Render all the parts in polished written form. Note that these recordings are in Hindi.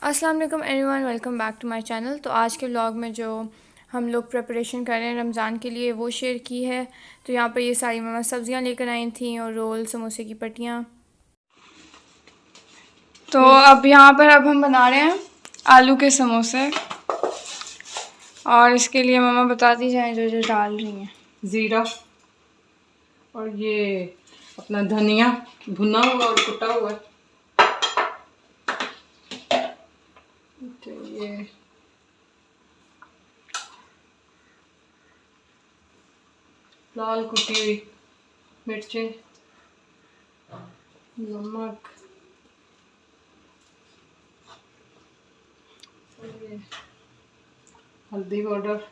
अस्सलाम वालेकुम everyone, welcome back to my channel. तो आज के व्लॉग में जो हम लोग प्रिपरेशन कर रहे हैं रमज़ान के लिए वो शेयर की है। तो यहाँ पर ये सारी मम्मा सब्ज़ियाँ लेकर आई थी और रोल, समोसे की पट्टियाँ। तो अब यहाँ पर हम बना रहे हैं आलू के समोसे और इसके लिए मम्मा बताती जाएँ जो जो डाल रही हैं। ज़ीरा और ये अपना धनिया भुना हुआ और कुटा हुआ है। तो ये लाल कुटी हुई मिर्चें, नमक, ये हल्दी पाउडर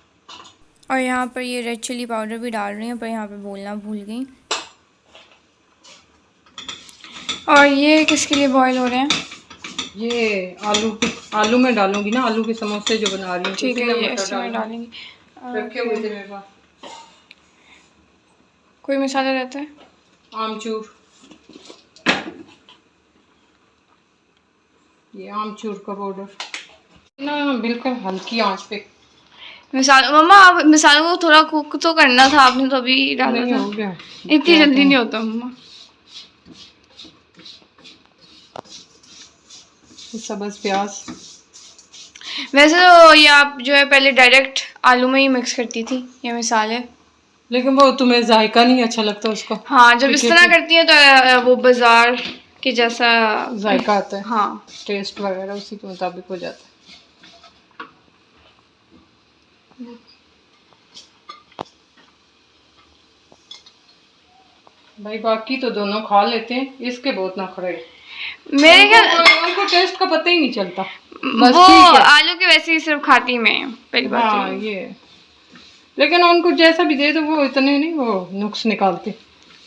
और यहाँ पर ये रेड चिली पाउडर भी डाल रही हैं, पर यहाँ पर बोलना भूल गई। और ये किसके लिए बॉईल हो रहे हैं? ये आलू में डालूंगी ना, आलू के समोसे जो बना रही हूँ। ठीक है, ये इसमें डालेंगी। रखे हुए थे मेरे पास। कोई मसाला रहता है? आमचूर, ये आमचूर का पाउडर ना, बिल्कुल हल्की आंच पे। मम्मा आप मसालों को थोड़ा कुक तो करना था, आपने तो अभी डाला था। हो गया, इतनी जल्दी नहीं होता मम्मा। सब्ज़ प्याज। वैसे तो ये आप जो है पहले डायरेक्ट आलू में ही मिक्स करती थी ये मसाले, लेकिन वो तुम्हें जायका नहीं अच्छा लगता उसका। हाँ, जब इस तरह करती है तो वो बाजार के जैसा जायका आता है। हाँ, टेस्ट वगैरह उसी के मुताबिक हो जाता है। भाई बाकी तो दोनों खा लेते हैं, इसके बहुत नखरे। मेरे ख्याल उनको टेस्ट का पता ही नहीं चलता। वो आलू के वैसे ही सिर्फ खाती मैं पहली बात। हाँ ये, लेकिन उनको जैसा भी दे दो वो इतने नहीं वो नुक्स निकालते।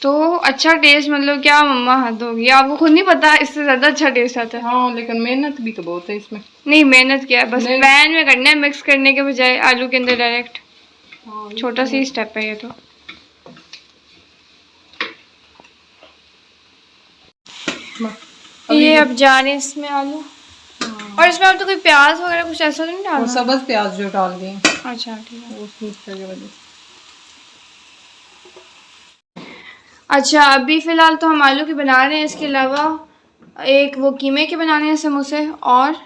तो अच्छा टेस्ट मतलब क्या मम्मा, हद होगी, आपको खुद नहीं पता इससे ज्यादा अच्छा टेस्ट आता है। हाँ लेकिन मेहनत भी तो बहुत है इसमें। नहीं, मेहनत क्या है, बस पैन में करना है मिक्स करने के बजाय आलू के अंदर डायरेक्ट। छोटा सी स्टेप है ये तो। ये अब जा रहे हैं इसमें आलू। और इसमें अब तो कोई प्याज वगैरह कुछ ऐसा तो नहीं डालना? सब्ज़ प्याज जो डाल दिए। अच्छा ठीक है। उस मिक्सचर की वजह से। अच्छा, अभी फ़िलहाल तो हम आलू के बना रहे हैं, इसके अलावा एक वो कीमे के बनाने हैं समोसे, और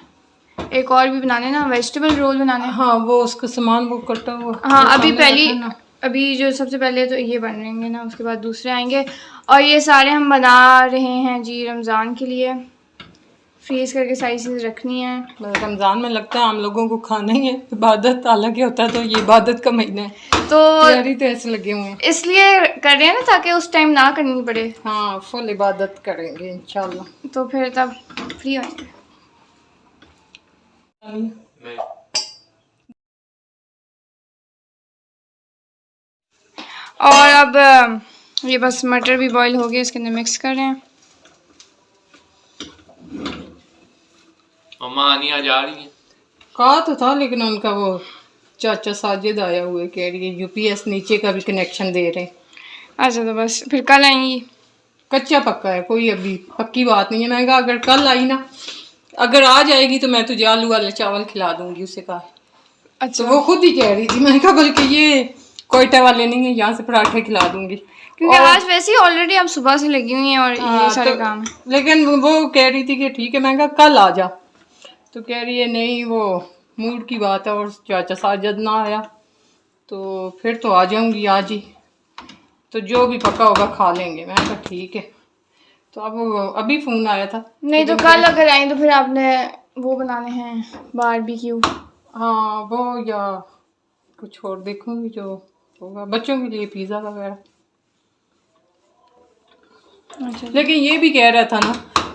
एक और भी बनाने ना, वेजिटेबल रोल बनाने हैं। हाँ वो उसका सामान वो कटा हुआ। हाँ, अभी जो सबसे पहले तो ये बनेंगे ना, उसके बाद दूसरे आएंगे। और ये सारे हम बना रहे हैं जी रमज़ान के लिए, फ्रीज़ करके सारी चीज़ रखनी है। रमज़ान में लगता है हम लोगों को खाना ही है, इबादत हालांकि होता है, तो ये इबादत का महीना है तो ऐसे लगे हुए हैं, इसलिए कर रहे हैं ना ताकि उस टाइम ना करनी पड़े। हाँ फुल इबादत करेंगे इंशाल्लाह। तो फिर तब फ्री होंगे। और अब ये बस मटर भी बॉईल हो गए, इसके अंदर मिक्स कर रहे हैं। मम्मा आनिया जा रही है। कहा तो था, लेकिन उनका वो चाचा साजिद आया हुआ है, कह रही है यूपीएस नीचे का भी कनेक्शन दे रहे हैं। अच्छा, तो बस फिर कल आएंगी। कच्चा पक्का है, कोई अभी पक्की बात नहीं है। मैं कहा अगर कल आई ना, अगर आ जाएगी तो मैं तुझे आलू वाले चावल खिला दूंगी, उसे कहा। अच्छा, तो वो खुद ही कह रही थी, मैंने कहा बल्कि ये कोयटा वाले नहीं है, यहाँ से पराठे खिला दूंगी, क्योंकि आज वैसे ही ऑलरेडी आप सुबह से लगी हुई हैं और ये सारे काम है। लेकिन वो कह रही थी कि ठीक है, मैं कहा कल आ जा, तो कह रही है नहीं वो मूड की बात है, और चाचा साजिद ना आया तो फिर तो आ जाऊंगी आज ही, तो जो भी पका होगा खा लेंगे। मैं कहा ठीक है। तो अब अभी फ़ोन आया था। नहीं तो कल अगर आए तो फिर आपने वो बनाने हैं बारबेक्यू। हाँ वो, या कुछ और देखूंगी जो होगा बच्चों के लिए, पिज़्ज़ा वगैरह। अच्छा, लेकिन ये भी कह रहा था ना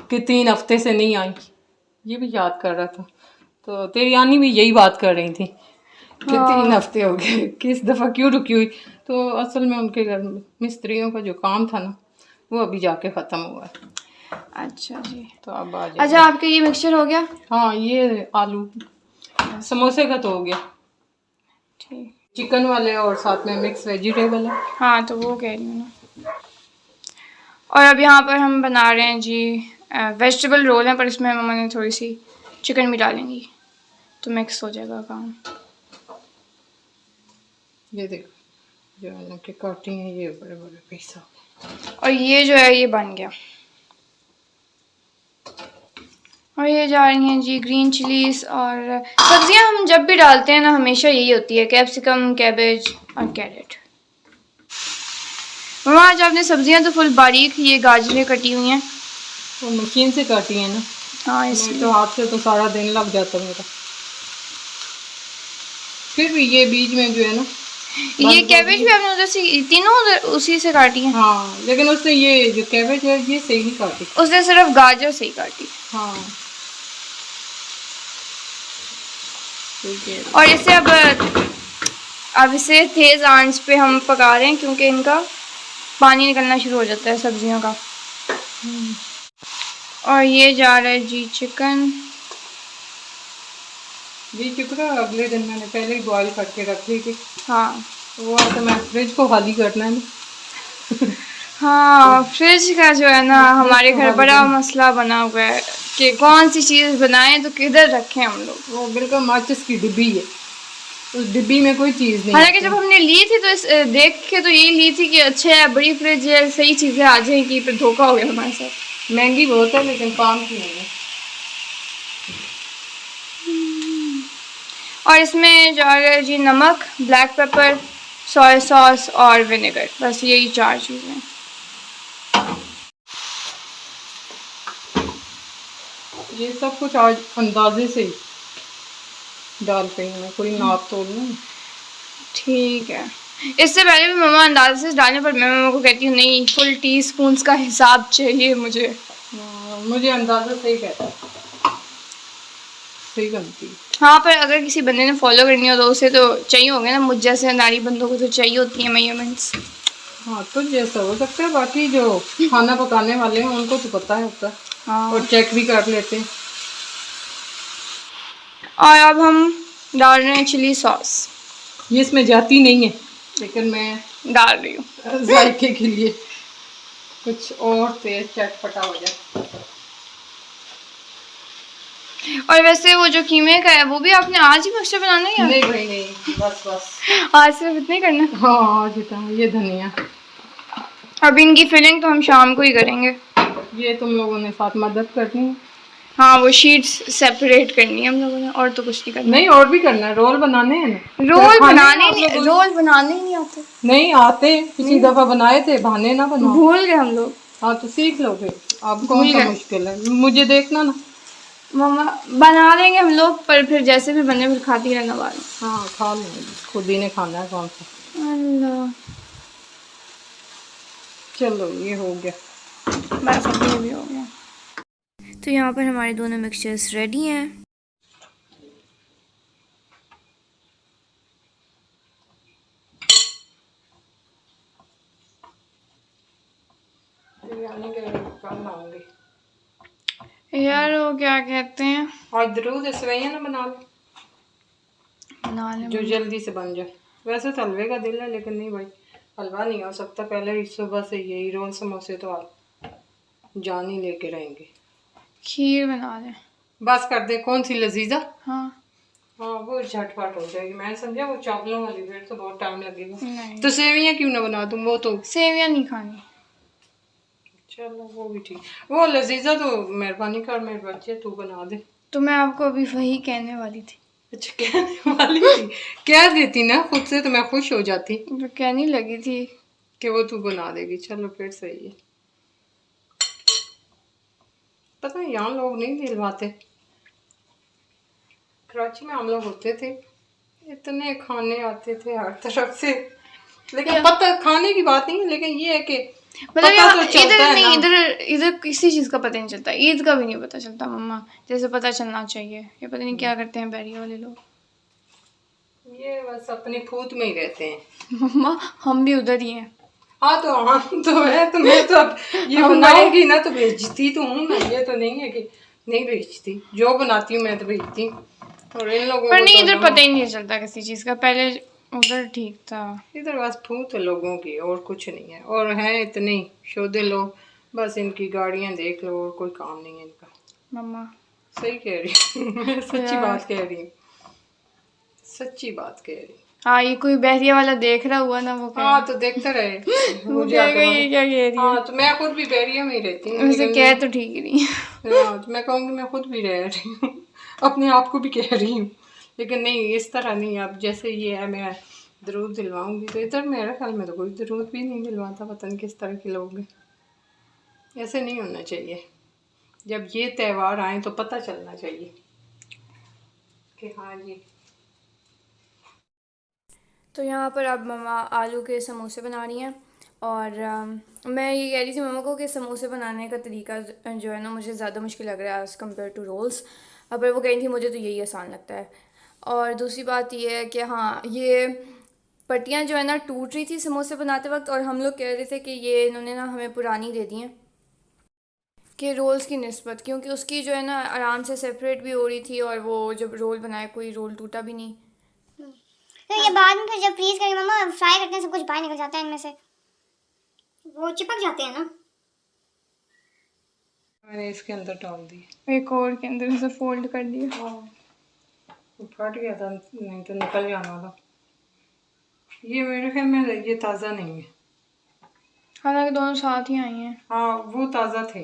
कि 3 हफ्ते से नहीं आई, ये भी याद कर रहा था। तो तेरी आनी भी यही बात कर रही थी कि 3 हफ्ते हो गए, किस दफ़ा क्यों रुकी हुई। तो असल में उनके घर मिस्त्रियों का जो काम था ना, वो अभी जाके ख़त्म हुआ है। अच्छा जी। तो अब आ जाए। अच्छा, आपके ये मिक्सचर हो गया? हाँ ये आलू समोसे का तो हो गया। ठीक। चिकन वाले और साथ में मिक्स वेजिटेबल है। हाँ, तो वो कह रही हूँ ना। और अब यहाँ पर हम बना रहे हैं जी वेजिटेबल रोल हैं, पर इसमें मम्मा ने थोड़ी सी चिकन भी डालेंगी तो मिक्स हो जाएगा काम। ये देखो जो आलू के काटी हैं ये बड़े बड़े पीस हो गए। और ये जो है ये बन गया। और ये जा रही हैं जी ग्रीन चिलीज। और सब्जियां हम जब भी डालते हैं ना हमेशा यही होती है, कैप्सिकम, कैबेज और कैरेट। मम्मा आज आपने सब्जियां तो फुल बारीक ये गाजरें कटी हुई हैं। वो मशीन से काटी है ना। हाँ नहीं इसलिए। तो हाथ से तो सारा दिन लग जाता मेरा। फिर भी ये बीच में जो है ना ये कैबेज भी आपने उधर से तीनों उधर उसी से काटी हैं। हाँ लेकिन उसने ये जो कैबेज है ये सही नहीं काटी। उसने सिर्फ गाजर से ही काटी। हाँ ठीक है। और इसे अब इसे तेज आंच पे हम पका रहे हैं क्योंकि इनका पानी निकलना शुरू हो जाता है सब्जियों का। और ये जा रहा है जी चिकन। जी चिकन अगले दिन मैंने पहले ही बॉईल करके रख ली थी। हाँ वो तो मैं फ्रिज को खाली करना है ना। हाँ फ्रिज का जो है ना हमारे घर बड़ा मसला बना हुआ है कि कौन सी चीज़ बनाएं तो किधर रखें हम लोग। वो बिल्कुल माचिस की डिब्बी है, उस डिब्बी में कोई चीज़ नहीं। हालांकि जब हमने ली थी तो देख के तो यही ली थी कि अच्छा है बड़ी फ्रिज है सही चीज़ें आ जाएंगी, फिर धोखा हो गया हमारे साथ। महंगी बहुत है लेकिन काम की नहीं है। और इसमें जा रहा है जी नमक, ब्लैक पेपर, सोया सॉस और विनेगर, बस यही 4 चीज़ें। ये सब कुछ आज अंदाजे से ही डाल रही हूँ मैं, कोई नाप तोल नहीं। ठीक है। इससे पहले भी मम्मा अंदाजे से डालने पर मैं मम्मा को कहती हूँ नहीं फुल टीस्पून का हिसाब चाहिए मुझे। मुझे अंदाजा सही कहता है, सही बनती है। हाँ पर अगर किसी बंदे ने फॉलो करनी हो तो उसे तो चाहिए होंगे ना, मुझ जैसे नारी बंदों को तो चाहिए होती है मेजरमेंट्स। हाँ तो जैसा हो सकता है, बाकी जो खाना पकाने वाले हैं उनको तो पता है होता है। हाँ और चेक भी कर लेते हैं। और अब हम डाल रहे हैं चिली सॉस। ये इसमें जाती नहीं है लेकिन मैं डाल रही हूँ जायके के लिए कुछ और तेज चटपटा हो जाए। और वैसे वो जो कीमे का है वो भी आपने आज ही मिक्सचर बनाना है या? नहीं भाई नहीं, बस बस आज सिर्फ इतना ही करना है। हाँ जितना ये धनिया। अब इनकी फिलिंग तो हम शाम को ही करेंगे। ये तुम लोगों ने साथ मदद करनी है। हाँ वो शीट्स सेपरेट करनी है हम लोगों ने, और तो कुछ नहीं करना। नहीं और भी करना है, रोल बनाने हैं ना। रोल बनाने ही नहीं आते। नहीं आते, पिछली दफा बनाए थे, बहाने ना बनाओ। भूल गए हम लोग। हाँ तो सीख लो फिर, अब कौन सा मुश्किल है, मुझे देखना ना। मम्मा बना लेंगे हम लोग, पर फिर जैसे भी बने फिर खाती रहना बाद में। हाँ खा लेंगे, खुद ही ने खाना है कौन सा। अल्लाह चलो ये हो गया, बस अब ये भी हो गया। तो यहाँ पर हमारे दोनों मिक्सचर्स रेडी हैं। यार वो क्या कहते हैं, आज जरूर सेवइयां ना बना लो, बना लें जो जल्दी से बन जाए। वैसे तो हलवे का दिल है लेकिन नहीं भाई, हलवा नहीं हो सकता। पहले ही सुबह से यही रोल समोसे तो आप जान ही लेके रहेंगे। खीर बना लें। बस कर दे, कौन सी लजीजा? हाँ हाँ वो झटपट हो जाएगी, मैं समझा वो चावलों वाली, फिर तो बहुत टाइम लगेगा। नहीं तो सेवइयां क्यों ना बना दूँ, वो तो सेवियां नहीं खानी। चलो वो भी ठीक। वो लजीजा तो मेहरबानी कर, मेरे बच्चे तू बना दे। तो मैं आपको अभी वही कहने वाली थी। अच्छा कहने वाली थी, कह देती ना खुद से तो मैं खुश हो जाती तो कहने लगी थी कि वो तू बना देगी। चलो फिर सही है। पता है यहाँ लोग नहीं दिलवाते, कराची में हम लोग होते थे, इतने खाने आते थे हर तरफ से। लेकिन पता खाने की बात नहीं है, लेकिन ये है कि मतलब तो चलता है ना। इधर किसी चीज़ का पता नहीं चलता, ईद का भी नहीं पता चलता मम्मा, जैसे पता चलना चाहिए। ये पता नहीं क्या करते हैं बैरिया वाले लोग। ये बस अपनी फूट में ही रहते हैं। मम्मा हम भी उधर ही हैं। हाँ तो हम तो है, तो मैं तो अब ये बनाऊंगी ना तो बेचती तो हूँ ना, ये तो नहीं है कि नहीं बेचती, जो बनाती हूँ मैं तो बेचती हूँ। और इन लोगों पर को नहीं तो इधर पता ही नहीं चलता किसी चीज़ का, पहले उधर ठीक था। इधर बस फूट है लोगों की और कुछ नहीं है। और हैं इतने शोधे लोग, बस इनकी गाड़ियाँ देख लो और कोई काम नहीं है इनका। मम्मा सही कह रही हूँ मैं सच्ची बात कह रही हूँ, सच्ची बात कह रही हूँ। हाँ, ये कोई बहरिया वाला देख रहा हुआ ना, वो हाँ तो देखते रहे वो मुझे कहेगा आके ये क्या कह रही है। हाँ तो मैं खुद भी बहरिया में ही रहती हूँ, वैसे लेकिन कह तो ठीक ही नहीं है। हाँ तो मैं कहूँगी मैं खुद भी रह रही हूँ अपने आप को भी कह रही हूँ, लेकिन नहीं इस तरह नहीं। अब जैसे ये है मैं दरूद दिलवाऊंगी तो इधर मेरे ख्याल में तो कोई दरूद भी नहीं दिलवाता, पता नहीं किस तरह के लोग हैं। ऐसे नहीं होना चाहिए, जब ये त्यौहार आए तो पता चलना चाहिए कि हाँ जी। तो यहाँ पर अब मम्मा आलू के समोसे बना रही हैं, और मैं ये कह रही थी मम्मा को कि समोसे बनाने का तरीका जो है ना मुझे ज़्यादा मुश्किल लग रहा है एज़ कम्पेयर टू रोल्स। पर वो कह रही थी मुझे तो यही आसान लगता है। और दूसरी बात ये है कि हाँ, ये पट्टियाँ जो है ना टूट रही थी समोसे बनाते वक्त, और हम लोग कह रहे थे कि ये इन्होंने ना हमें पुरानी दे दी हैं कि रोल्स की निस्बत, क्योंकि उसकी जो है ना आराम से सेपरेट भी हो रही थी, और वो जब रोल बनाए कोई रोल टूटा भी नहीं। तो ये बाद में फिर जब फ्रीज करेंगे मम्मा, फ्राई करते हैं सब कुछ बाहर निकल जाता है इनमें से, वो चिपक जाते हैं ना। मैंने इसके अंदर डाल दी, एक और के अंदर से फोल्ड कर दिया। वो फट गया था, नहीं तो निकल जाना था। ये मेरे ख्याल में ये ताज़ा नहीं है। हालांकि दोनों साथ ही आई हैं। हाँ वो ताज़ा थे,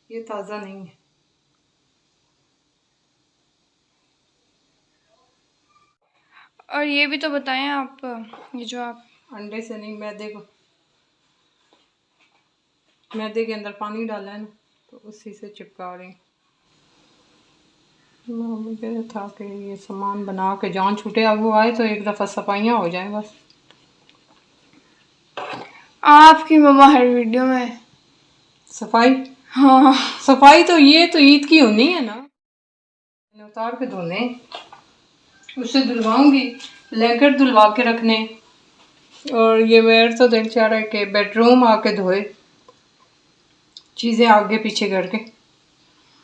ये ताज़ा नहीं है। और ये भी तो बताएं आप, ये जो आप अंडे से नहीं, मैदे के अंदर पानी डाला है ना तो उसी से चिपका रही। मम्मी कह रहा था कि ये सामान बना के जान छूटे, अब वो आए तो एक दफ़ा सफाइयाँ हो जाए बस। आपकी मम्मा हर वीडियो में सफाई, हाँ सफाई तो ये तो ईद की होनी है ना, मैंने उतार के धोने, उससे धुलवाऊंगी, ब्लैंकेट धुलवा के रखने। और ये मेरा तो दिल चाह रहा है कि बेडरूम आके धोए, चीज़ें आगे पीछे करके।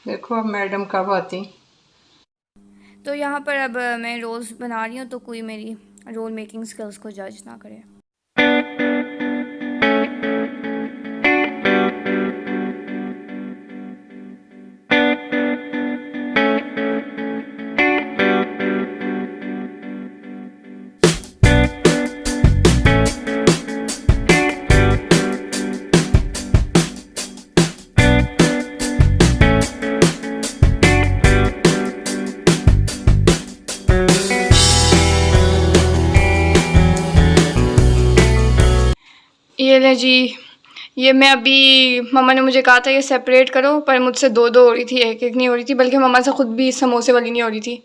देखो अब मैडम कब आती। तो यहाँ पर अब मैं रोल्स बना रही हूँ, तो कोई मेरी रोल मेकिंग स्किल्स को जज ना करे। ये ले जी, ये मैं अभी, मम्मा ने मुझे कहा था ये सेपरेट करो, पर मुझसे दो दो हो रही थी, एक एक नहीं हो रही थी, बल्कि मम्मा से ख़ुद भी समोसे वाली नहीं हो रही थी,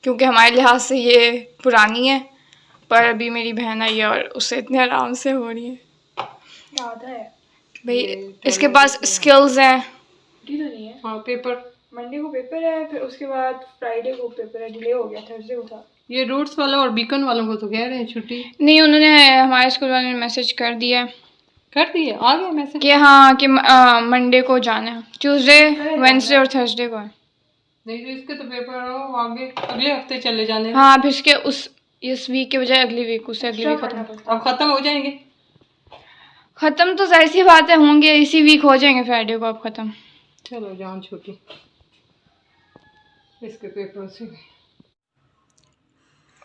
क्योंकि हमारे लिहाज से ये पुरानी है। पर अभी मेरी बहन आई है और उससे इतने आराम से हो रही है। ज़्यादा है भाई इसके पास स्किल्स हैं। तो नहीं है। हाँ पेपर, मंडे को पेपर है, फिर उसके बाद फ्राइडे को पेपर है, डिले हो गया, थर्सडे को था। ये रूट्स वाला और बीकन वालों को तो कह रहे हैं छुट्टी। नहीं, उन्होंने हमारे स्कूल वाले ने मैसेज कर दिया है कर दिए, आ गया मैसेज कि हाँ कि मंडे को जाना है, ट्यूसडे वेंसडे और थर्सडे को है। नहीं तो इसके तो पेपर हो आगे अगले हफ्ते चले जाने। हाँ, फिर इसके इस वीक के बजाय अगली वीक, उससे अगली वीक खत्म। अब ख़त्म हो जाएंगे। ख़त्म तो जाहिर सी बात है होंगे, इसी वीक हो जाएंगे फ्राइडे को अब ख़त्म। चलो जान छुट्टी इसके पेपर से।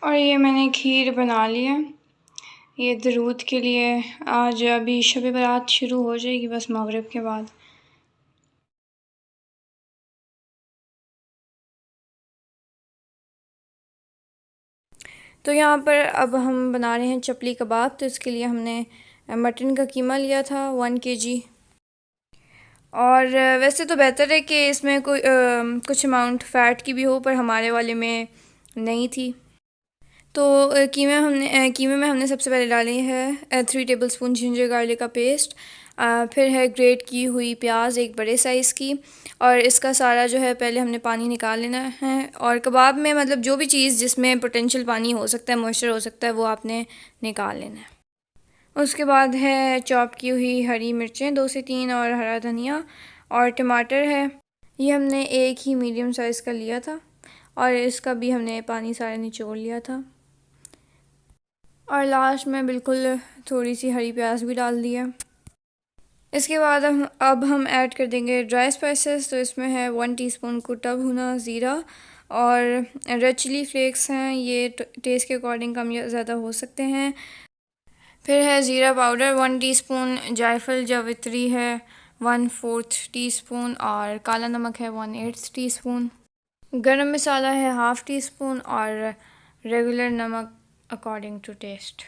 और ये मैंने खीर बना ली है, ये दरूद के लिए। आज अभी शब बारात शुरू हो जाएगी बस मगरिब के बाद। तो यहाँ पर अब हम बना रहे हैं चपली कबाब। तो इसके लिए हमने मटन का कीमा लिया था 1 kg। और वैसे तो बेहतर है कि इसमें कोई कुछ अमाउंट फ़ैट की भी हो, पर हमारे वाले में नहीं थी। तो कीमे में हमने सबसे पहले डाली है 3 टेबलस्पून जिंजर गार्लिक का पेस्ट, फिर है ग्रेट की हुई प्याज एक बड़े साइज़ की, और इसका सारा जो है पहले हमने पानी निकाल लेना है। और कबाब में मतलब जो भी चीज़ जिसमें पोटेंशियल पानी हो सकता है, मॉइस्चर हो सकता है, वो आपने निकाल लेना है। उसके बाद है चॉप की हुई हरी मिर्चें 2 से 3, और हरा धनिया, और टमाटर है। ये हमने एक ही मीडियम साइज़ का लिया था, और इसका भी हमने पानी सारा निचोड़ लिया था। और लास्ट में बिल्कुल थोड़ी सी हरी प्याज भी डाल दी है। इसके बाद अब हम ऐड कर देंगे ड्राई स्पाइसेस। तो इसमें है 1 टीस्पून कुटा भुना ज़ीरा और रेड चिली फ्लेक्स हैं, ये टेस्ट के अकॉर्डिंग कम या ज़्यादा हो सकते हैं। फिर है ज़ीरा पाउडर 1 टीस्पून, जायफल जावित्री है 1/4 टीस्पून और काला नमक है 1/8 टीस्पून। गरम मसाला है 1/2 टीस्पून और रेगुलर नमक अकॉर्डिंग टू टेस्ट।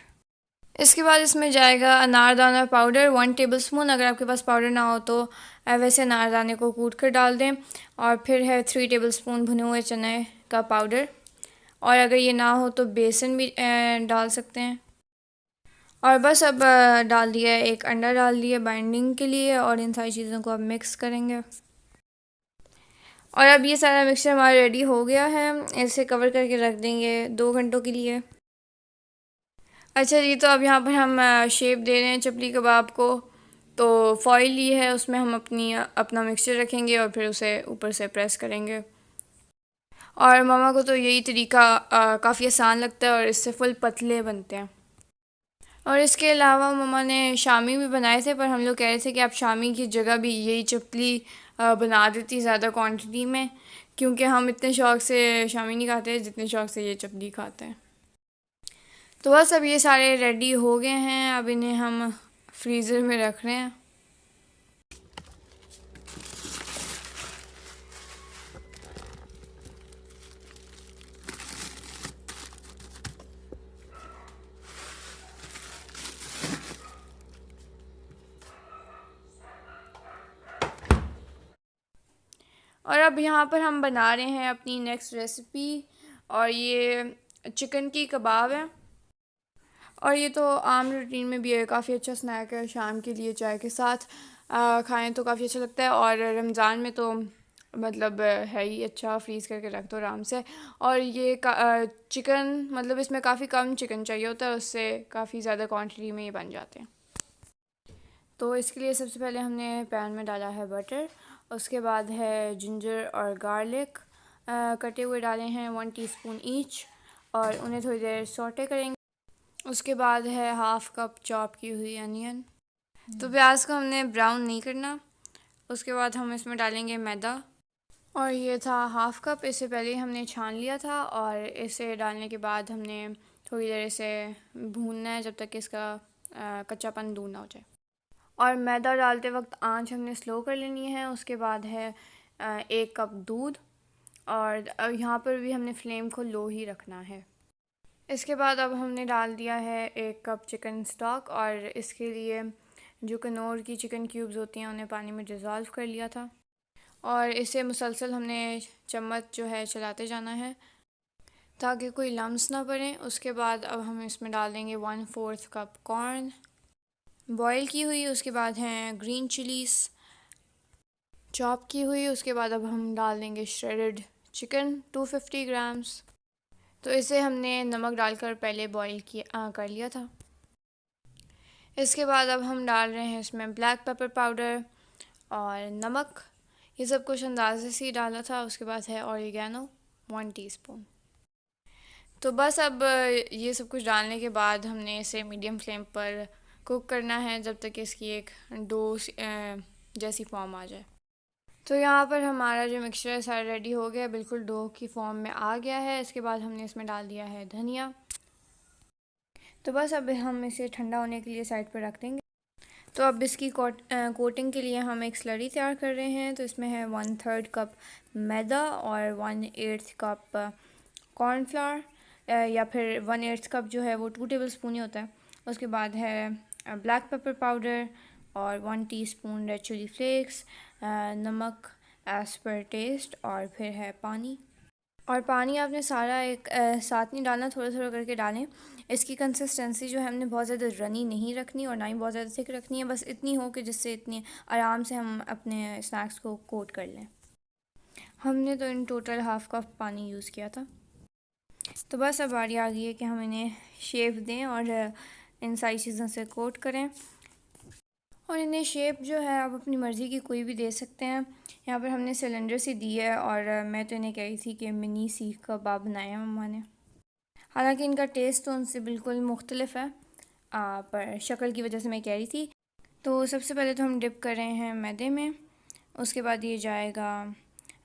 इसके बाद इसमें जाएगा अनारदाना पाउडर 1 टेबलस्पून। अगर आपके पास पाउडर ना हो तो वैसे अनारदाने को कूट कर डाल दें। और फिर है 3 टेबलस्पून भुने हुए चने का पाउडर, और अगर ये ना हो तो बेसन भी डाल सकते हैं। और बस अब डाल दिया है, एक अंडा डाल दिया बाइंडिंग के लिए, और इन सारी चीज़ों को अब मिक्स करेंगे। और अब ये सारा मिक्सचर हमारा रेडी हो गया है, इसे कवर करके रख देंगे 2 घंटों के लिए। अच्छा जी, तो अब यहाँ पर हम शेप दे रहे हैं चपली कबाब को। तो फॉइल ली है, उसमें हम अपना मिक्सचर रखेंगे और फिर उसे ऊपर से प्रेस करेंगे। और मामा को तो यही तरीका काफ़ी आसान लगता है और इससे फुल पतले बनते हैं। और इसके अलावा मम्मा ने शामी भी बनाए थे, पर हम लोग कह रहे थे कि आप शामी की जगह भी यही चपली बना देती ज़्यादा क्वांटिटी में, क्योंकि हम इतने शौक़ से शामी नहीं खाते जितने शौक़ से ये चपली खाते हैं। तो बस अब ये सारे रेडी हो गए हैं, अब इन्हें हम फ्रीज़र में रख रहे हैं। और अब यहाँ पर हम बना रहे हैं अपनी नेक्स्ट रेसिपी, और ये चिकन की कबाब है। और ये तो आम रूटीन में भी है, काफ़ी अच्छा स्नैक है, शाम के लिए चाय के साथ खाएं तो काफ़ी अच्छा लगता है। और रमज़ान में तो मतलब है ही अच्छा, फ्रीज़ करके रख दो आराम से। और ये चिकन मतलब इसमें काफ़ी कम चिकन चाहिए होता है, उससे काफ़ी ज़्यादा क्वांटिटी में ये बन जाते हैं। तो इसके लिए सबसे पहले हमने पैन में डाला है बटर, उसके बाद है जिंजर और गार्लिक कटे हुए डाले हैं 1 टीस्पून ईच, और उन्हें थोड़ी देर सौटे करेंगे। उसके बाद है 1/2 कप चॉप की हुई अनियन। तो प्याज को हमने ब्राउन नहीं करना। उसके बाद हम इसमें डालेंगे मैदा, और ये था 1/2 कप, इससे पहले हमने छान लिया था। और इसे डालने के बाद हमने थोड़ी देर इसे भूनना है जब तक कि इसका कच्चापन दूर ना हो जाए। और मैदा डालते वक्त आंच हमने स्लो कर लेनी है। उसके बाद है 1 कप दूध, और यहाँ पर भी हमने फ्लेम को लो ही रखना है। इसके बाद अब हमने डाल दिया है 1 कप चिकन स्टॉक, और इसके लिए जो कनौर की चिकन क्यूब्स होती हैं उन्हें पानी में डिज़ोल्व कर लिया था। और इसे मुसलसल हमने चम्मच जो है चलाते जाना है ताकि कोई लम्स ना पड़े। उसके बाद अब हम इसमें डाल देंगे 1/4 कप कॉर्न बॉयल की हुई। उसके बाद हैं ग्रीन चिलीज़ चॉप की हुई। उसके बाद अब हम डाल देंगे श्रेडेड चिकन 250 ग्राम्स। तो इसे हमने नमक डालकर पहले बॉईल कर लिया था। इसके बाद अब हम डाल रहे हैं इसमें ब्लैक पेपर पाउडर और नमक, ये सब कुछ अंदाज़े से ही डाला था। उसके बाद है ऑरिगेनो 1 टीस्पून। तो बस अब ये सब कुछ डालने के बाद हमने इसे मीडियम फ्लेम पर कुक करना है जब तक इसकी एक डो जैसी फॉर्म आ जाए। तो यहाँ पर हमारा जो मिक्सचर है सारा रेडी हो गया, बिल्कुल डो की फॉर्म में आ गया है। इसके बाद हमने इसमें डाल दिया है धनिया। तो बस अब हम इसे ठंडा होने के लिए साइड पर रख देंगे। तो अब इसकी कोटिंग के लिए हम एक स्लरी तैयार कर रहे हैं। तो इसमें है 1/3 कप मैदा और 1/8 कप कॉर्नफ्लावर, या फिर 1/8 कप जो है वो 2 टेबलस्पून ही होता है। उसके बाद है ब्लैक पेपर पाउडर और 1 टीस्पून रेड चिली फ्लेक्स, नमक एज़ पर टेस्ट, और फिर है पानी। और पानी आपने सारा एक साथ नहीं डालना, थोड़ा थोड़ा करके डालें। इसकी कंसिस्टेंसी जो है हमने बहुत ज़्यादा रनी नहीं रखनी और ना ही बहुत ज़्यादा थिक रखनी है, बस इतनी हो कि जिससे इतनी आराम से हम अपने स्नैक्स को कोट कर लें। हमने तो इन टोटल 1/2 कप पानी यूज़ किया था। तो बस अब बारी आ गई है कि हम इन्हें शेप दें और इन सारी चीज़ों से कोट करें। और इन्हें शेप जो है आप अपनी मर्ज़ी की कोई भी दे सकते हैं। यहाँ पर हमने सिलेंडर सी दी है, और मैं तो इन्हें कह रही थी कि मिनी सीख कबाब बनाए हैं मम्मा ने। हालांकि इनका टेस्ट तो उनसे बिल्कुल मुख्तलिफ है, पर शक्ल की वजह से मैं कह रही थी। तो सबसे पहले तो हम डिप कर रहे हैं मैदे में, उसके बाद ये जाएगा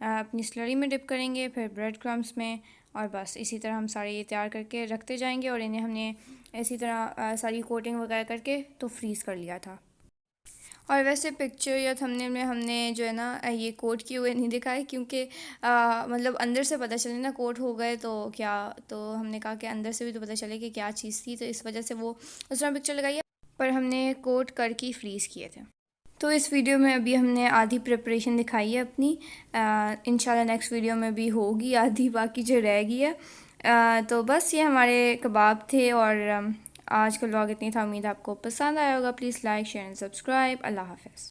अपनी स्लरी में डिप करेंगे, फिर ब्रेड क्रम्स में, और बस इसी तरह हम सारे ये तैयार करके रखते जाएंगे। और इन्हें हमने इसी तरह सारी कोटिंग वगैरह करके तो फ्रीज़ कर लिया था। और वैसे पिक्चर या थंबनेल में हमने जो है ना ये कोट किए हुए नहीं दिखाए, क्योंकि मतलब अंदर से पता चले ना कोट हो गए तो क्या, तो हमने कहा कि अंदर से भी तो पता चले कि क्या चीज़ थी, तो इस वजह से वो उस तरह पिक्चर लगाई है, पर हमने कोट करके फ्रीज़ किए थे। तो इस वीडियो में अभी हमने आधी प्रिपरेशन दिखाई है अपनी, इंशाल्लाह नेक्स्ट वीडियो में भी होगी आधी बाकी जो रह गई है। तो बस ये हमारे कबाब थे, और आज का व्लॉग इतनी था। उम्मीद आपको पसंद आया होगा। Please like share and subscribe. अल्लाह हाफ़िज़।